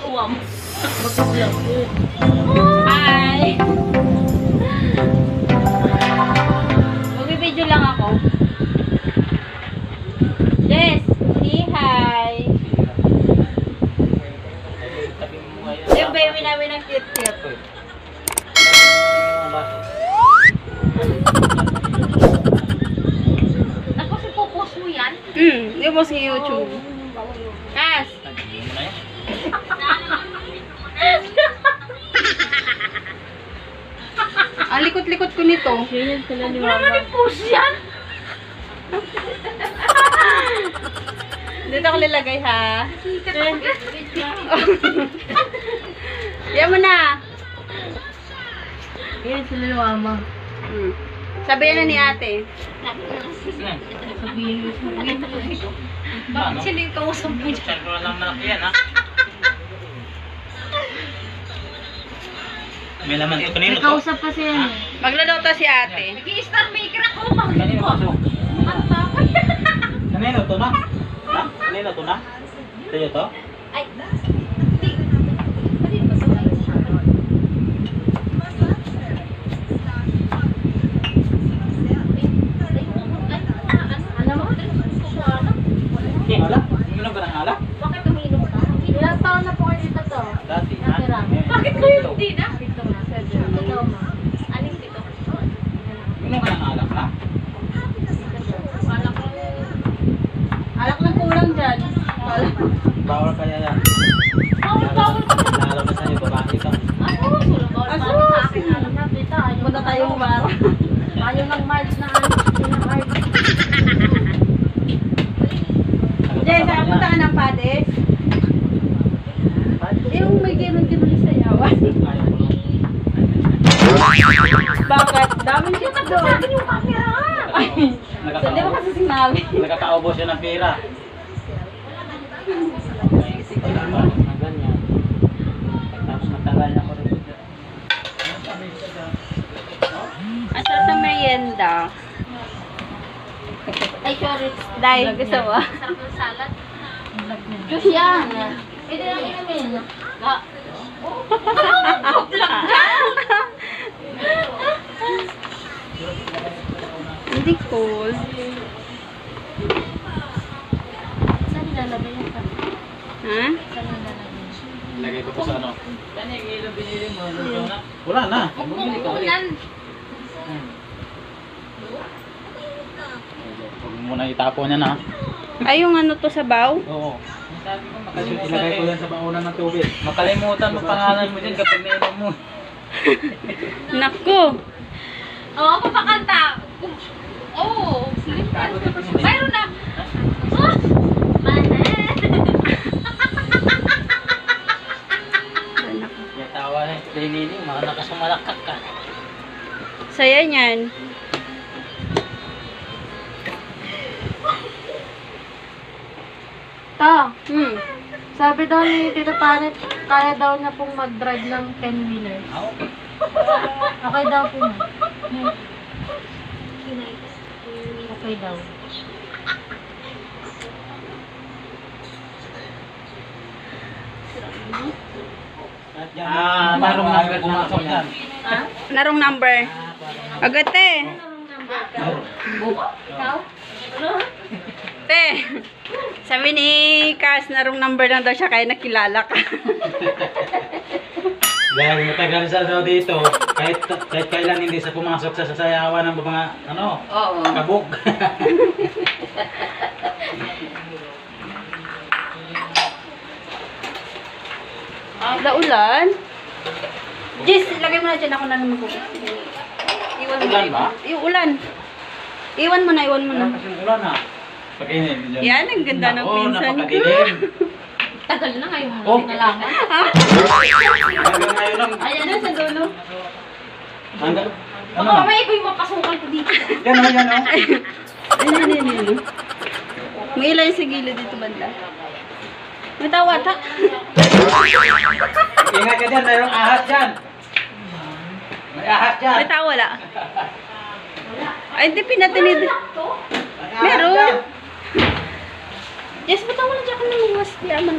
Uwam. Hi! Magbibideo lang ako. Jess, say hi! Yung baby namin ang cute-cute. Nagpapipopos mo yan? Yung mo sa YouTube. Kas! Ang likot-likot ko nito. Ganyan sila ni Mama. Wala naman yung post yan! Dito ko lalagay ha. Yan mo na. Ganyan sila ni Mama. Sabihin na ni ate. Sabihin mo. Bakit sila yung kausap mo dyan? Saan ko lang malaki yan, ha? May laman ito. Kanino May to? kausap kasi yan. Magluluto si ate. Nag-i-star maker ako. Kanino to? Ang tapay. Kanino to na? Ha? Kanino to na? Sa'yo to? Ay, hindi. Kanino ba sa alam mo? Hala? Uminom ka ng hala? Bakit umiinom ka? Ilang taon na po kayo dito to? Dati, ha? Natira. Ngayon, Bakit kayo ito. hindi na? Dito na. Dito ma. Aling dito? Uminom ka ng alak, ha? Alam ko. Alak lang kulang dyan. Bawal kaya yan. Bawal ka. Naalam na sa'yo, babae ka. Walang bawal Aso. para sa akin. Alam na, tita. Ayaw Punta tayong bar. Ayaw ng March na ano. March. Jess, punta ka ng Pades. Yung may gano'n-gano'n sa yawan. Ayaw ko lang. Bakit? Daming Bakit kita sa doon. akin yung camera? So, di ba kasi sinabi? Nagkakaubos yun ng pera. Na ganyan. Tapos matagal na ko rin. Ang sarap ng merienda. Ay, sorry. Dahil gusto mo. Sarap ng salad. Diyos yan. Ito lang inamin. Ha? Hindi cool. Saan nilalagay yung kami? Ha? Saan nilalagay? Lagay ko po sa ano. Wala na. Bumili ka ulit. Ulan. Huwag mo muna itapon yan, ha? Ay, yung ano to sa baw? Oo. Kasi ilagay ko yan sa baunan ng tubig. Makalimutan mo pangalan mo din kapag nainom mo. Naku! Oo, papakanta. Oo. Mayroon na. Ah! Yung tawa na yung training, mga nakasumalakak ka. Saya niyan. Ta, Sabi daw ni Tita Panet, kaya daw niya pong mag-drive ng 10-wheeler. Okay daw po na. Okay daw. Marong number pumasok yan. Narong number. Agate. Ikaw? Te. Sabi ni Cass, narong number lang daw siya kaya nakilala ka. Dahil matagal sa daw dito, kahit kailan hindi sa pumasok sa sasayawan ng mga ano, Oo. kabog. Laulan. Jess, lagay mo na dyan. Ako na naman po. Iwan mo. Ulan ba? Yung ulan. Iwan mo na, iwan mo na. Kasi ulan ha. Pag-init. Yan, ang ganda ng pinsan ko. napakadilim. Tagal na ngayon mo Oh. nalaman. Hanggang ngayon lang. Ayan na sa dulo. Hanggang, ano Baka na? mamaya ko yung mapasukan ko dito. Yan o, yan o. Ayun. May ilan sa gilid dito banda. May tawat ha? Ingat ka dyan, mayroong ahas dyan. May ahas dyan. May tawa wala. Ay, hindi pinatinid. May ahas Meron. dyan. Yes, ba't wala dyan ka nang huwas? Kaya man.